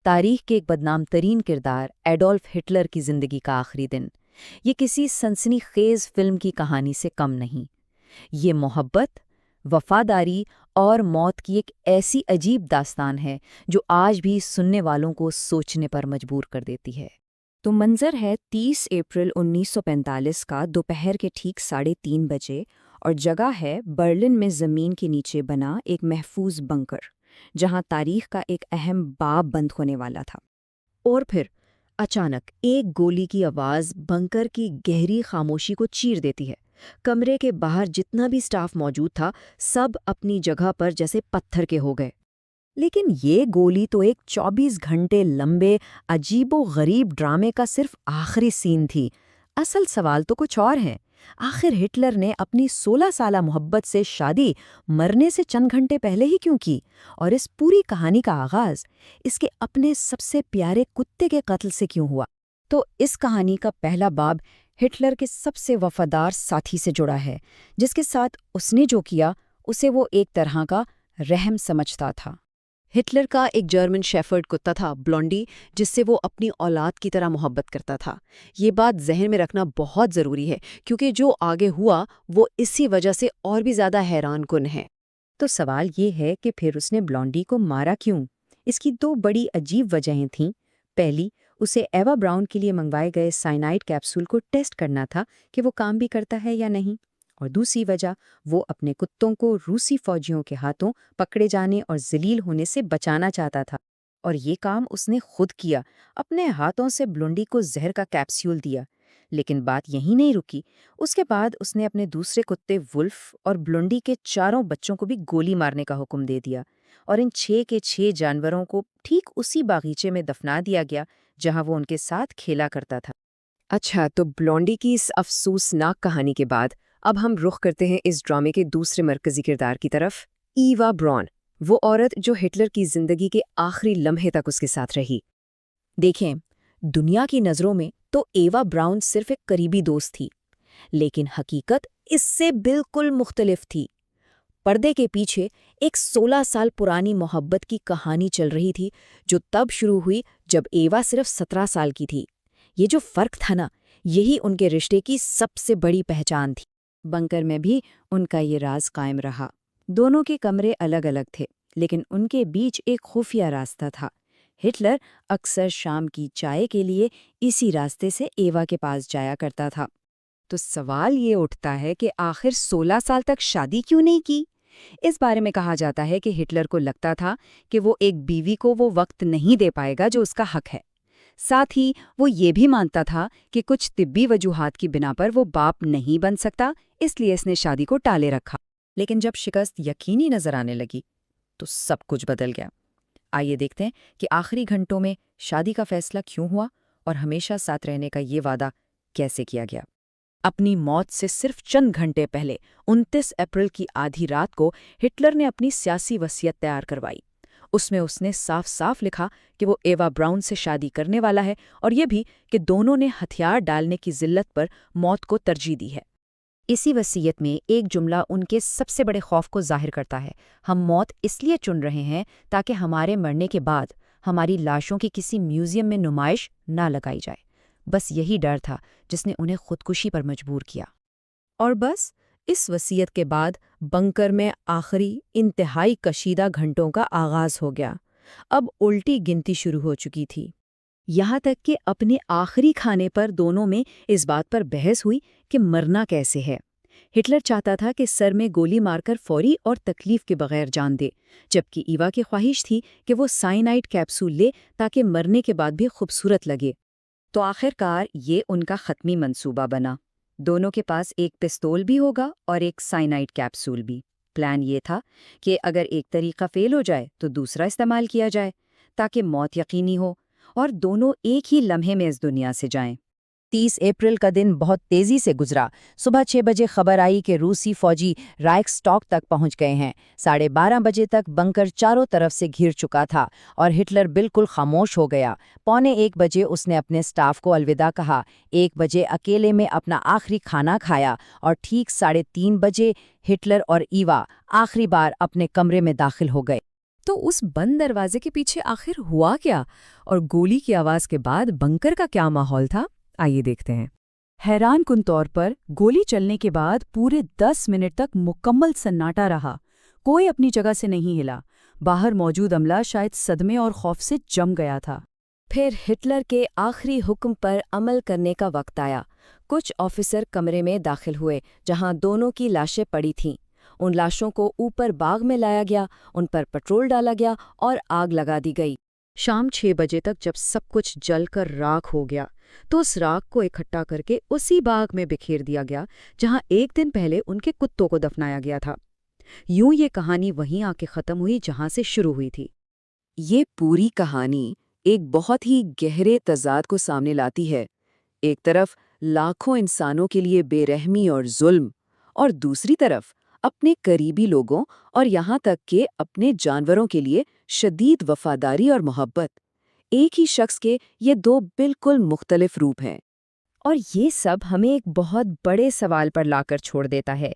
تاریخ کے ایک بدنام ترین کردار ایڈولف ہٹلر کی زندگی کا آخری دن، یہ کسی سنسنی خیز فلم کی کہانی سے کم نہیں۔ یہ محبت، وفاداری اور موت کی ایک ایسی عجیب داستان ہے جو آج بھی سننے والوں کو سوچنے پر مجبور کر دیتی ہے۔ تو منظر ہے 30 اپریل 1945 کا دوپہر کے ٹھیک 3:30 بجے، اور جگہ ہے برلن میں زمین کے نیچے بنا ایک محفوظ بنکر، جہاں تاریخ کا ایک اہم باب بند ہونے والا تھا۔ اور پھر اچانک ایک گولی کی آواز بنکر کی گہری خاموشی کو چیر دیتی ہے۔ کمرے کے باہر جتنا بھی سٹاف موجود تھا، سب اپنی جگہ پر جیسے پتھر کے ہو گئے۔ لیکن یہ گولی تو ایک 24 گھنٹے لمبے عجیب و غریب ڈرامے کا صرف آخری سین تھی۔ اصل سوال تو کچھ اور ہے۔ آخر ہٹلر نے اپنی 16 سالہ محبت سے شادی مرنے سے چند گھنٹے پہلے ہی کیوں کی؟ اور اس پوری کہانی کا آغاز اس کے اپنے سب سے پیارے کتے کے قتل سے کیوں ہوا؟ تو اس کہانی کا پہلا باب ہٹلر کے سب سے وفادار ساتھی سے جڑا ہے، جس کے ساتھ اس نے جو کیا اسے وہ ایک طرح کا رحم سمجھتا تھا۔ ہٹلر کا ایک جرمن شیفرڈ کتا تھا، بلونڈی، جس سے وہ اپنی اولاد کی طرح محبت کرتا تھا۔ یہ بات ذہن میں رکھنا بہت ضروری ہے، کیونکہ جو آگے ہوا وہ اسی وجہ سے اور بھی زیادہ حیران کن ہے۔ تو سوال یہ ہے کہ پھر اس نے بلونڈی کو مارا کیوں؟ اس کی 2 بڑی عجیب وجہیں تھیں۔ پہلی، اسے ایوا براؤن کے لیے منگوائے گئے سائنائڈ کیپسول کو ٹیسٹ کرنا تھا کہ وہ کام بھی کرتا ہے یا نہیں، اور دوسری وجہ، وہ اپنے کتوں کو روسی فوجیوں کے ہاتھوں پکڑے جانے اور ذلیل ہونے سے بچانا چاہتا تھا۔ اور یہ کام اس نے خود کیا، اپنے ہاتھوں سے بلونڈی کو زہر کا کیپسول دیا۔ لیکن بات یہیں نہیں رکی۔ اس کے بعد اس نے اپنے دوسرے کتے ولف اور بلونڈی کے 4 بچوں کو بھی گولی مارنے کا حکم دے دیا، اور ان 6 کے 6 جانوروں کو ٹھیک اسی باغیچے میں دفنا دیا گیا جہاں وہ ان کے ساتھ کھیلا کرتا تھا۔ اچھا، تو بلونڈی کی اس افسوسناک کہانی کے بعد اب ہم رخ کرتے ہیں اس ڈرامے کے دوسرے مرکزی کردار کی طرف، ایوا براؤن، وہ عورت جو ہٹلر کی زندگی کے آخری لمحے تک اس کے ساتھ رہی۔ دیکھیں، دنیا کی نظروں میں تو ایوا براؤن صرف ایک قریبی دوست تھی، لیکن حقیقت اس سے بالکل مختلف تھی۔ پردے کے پیچھے ایک 16 سال پرانی محبت کی کہانی چل رہی تھی، جو تب شروع ہوئی جب ایوا صرف 17 سال کی تھی۔ یہ جو فرق تھا نا، یہی ان کے رشتے کی سب سے بڑی پہچان تھی۔ بنکر میں بھی ان کا یہ راز قائم رہا۔ دونوں کے کمرے الگ الگ تھے، لیکن ان کے بیچ ایک خفیہ راستہ تھا۔ ہٹلر اکثر شام کی چائے کے لیے اسی راستے سے ایوا کے پاس جایا کرتا تھا۔ تو سوال یہ اٹھتا ہے کہ آخر 16 سال تک شادی کیوں نہیں کی؟ اس بارے میں کہا جاتا ہے کہ ہٹلر کو لگتا تھا کہ وہ ایک بیوی کو وہ وقت نہیں دے پائے گا جو اس کا حق ہے۔ ساتھ ہی وہ یہ بھی مانتا تھا کہ کچھ طبی وجوہات کی بنا پر وہ باپ نہیں بن سکتا، اس لیے اس نے شادی کو ٹالے رکھا۔ لیکن جب شکست یقینی نظر آنے لگی تو سب کچھ بدل گیا۔ آئیے دیکھتے ہیں کہ آخری گھنٹوں میں شادی کا فیصلہ کیوں ہوا اور ہمیشہ ساتھ رہنے کا یہ وعدہ کیسے کیا گیا۔ اپنی موت سے صرف چند گھنٹے پہلے 29 اپریل کی آدھی رات کو ہٹلر نے اپنی سیاسی وصیت تیار کروائی۔ اس میں اس نے صاف صاف لکھا کہ وہ ایوا براؤن سے شادی کرنے والا ہے، اور یہ بھی کہ دونوں نے ہتھیار ڈالنے کی ذلت پر موت کو ترجیح دی ہے۔ اسی وصیت میں ایک جملہ ان کے سب سے بڑے خوف کو ظاہر کرتا ہے: ہم موت اس لیے چن رہے ہیں تاکہ ہمارے مرنے کے بعد ہماری لاشوں کی کسی میوزیم میں نمائش نہ لگائی جائے۔ بس یہی ڈر تھا جس نے انہیں خودکشی پر مجبور کیا۔ اور بس اس وصیت کے بعد بنکر میں آخری انتہائی کشیدہ گھنٹوں کا آغاز ہو گیا۔ اب الٹی گنتی شروع ہو چکی تھی، یہاں تک کہ اپنے آخری کھانے پر دونوں میں اس بات پر بحث ہوئی کہ مرنا کیسے ہے۔ ہٹلر چاہتا تھا کہ سر میں گولی مار کر فوری اور تکلیف کے بغیر جان دے، جبکہ ایوا کی خواہش تھی کہ وہ سائنائڈ کیپسول لے تاکہ مرنے کے بعد بھی خوبصورت لگے۔ تو آخرکار یہ ان کا حتمی منصوبہ بنا۔ دونوں کے پاس ایک پستول بھی ہوگا اور ایک سائنائڈ کیپسول بھی۔ پلان یہ تھا کہ اگر ایک طریقہ فیل ہو جائے تو دوسرا استعمال کیا جائے تاکہ موت یقینی ہو اور دونوں ایک ہی لمحے میں اس دنیا سے جائیں۔ 30 اپریل کا دن بہت تیزی سے گزرا۔ صبح 6 بجے خبر آئی کہ روسی فوجی رائک سٹاک تک پہنچ گئے ہیں۔ 12:30 بجے تک بنکر چاروں طرف سے گھر چکا تھا اور ہٹلر بالکل خاموش ہو گیا۔ 1:45 بجے اس نے اپنے سٹاف کو الوداع کہا، 1 بجے اکیلے میں اپنا آخری کھانا کھایا، اور ٹھیک 3:30 بجے ہٹلر اور ایوا آخری بار اپنے کمرے میں داخل ہو گئے۔ تو اس بند دروازے کے پیچھے آخر ہوا کیا، اور گولی کی آواز کے بعد بنکر کا کیا ماحول تھا؟ آئیے دیکھتے ہیں۔ حیران کن طور پر گولی چلنے کے بعد پورے 10 منٹ تک مکمل سناٹا رہا۔ کوئی اپنی جگہ سے نہیں ہلا۔ باہر موجود عملہ شاید صدمے اور خوف سے جم گیا تھا۔ پھر ہٹلر کے آخری حکم پر عمل کرنے کا وقت آیا۔ کچھ آفیسر کمرے میں داخل ہوئے جہاں دونوں کی لاشیں پڑی تھیں۔ ان لاشوں کو اوپر باغ میں لایا گیا، ان پر پٹرول ڈالا گیا اور آگ لگا دی گئی۔ شام 6 بجے تک جب سب کچھ جل کر راکھ ہو گیا تو اس راکھ کو اکٹھا کر کے اسی باغ میں بکھیر دیا گیا جہاں ایک دن پہلے ان کے کتوں کو دفنایا گیا تھا۔ یوں یہ کہانی وہیں آ کے ختم ہوئی جہاں سے شروع ہوئی تھی۔ یہ پوری کہانی ایک بہت ہی گہرے تضاد کو سامنے لاتی ہے۔ ایک طرف لاکھوں انسانوں کے لیے بے رحمی اور ظلم، اور دوسری طرف اپنے قریبی لوگوں اور یہاں تک کہ اپنے جانوروں کے لیے شدید وفاداری اور محبت۔ ایک ہی شخص کے یہ دو بالکل مختلف روپ ہیں۔ اور یہ سب ہمیں ایک بہت بڑے سوال پر لا کر چھوڑ دیتا ہے۔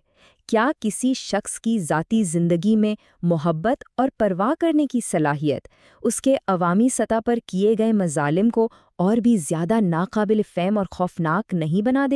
کیا کسی شخص کی ذاتی زندگی میں محبت اور پرواہ کرنے کی صلاحیت اس کے عوامی سطح پر کیے گئے مظالم کو اور بھی زیادہ ناقابل فہم اور خوفناک نہیں بنا دیتی؟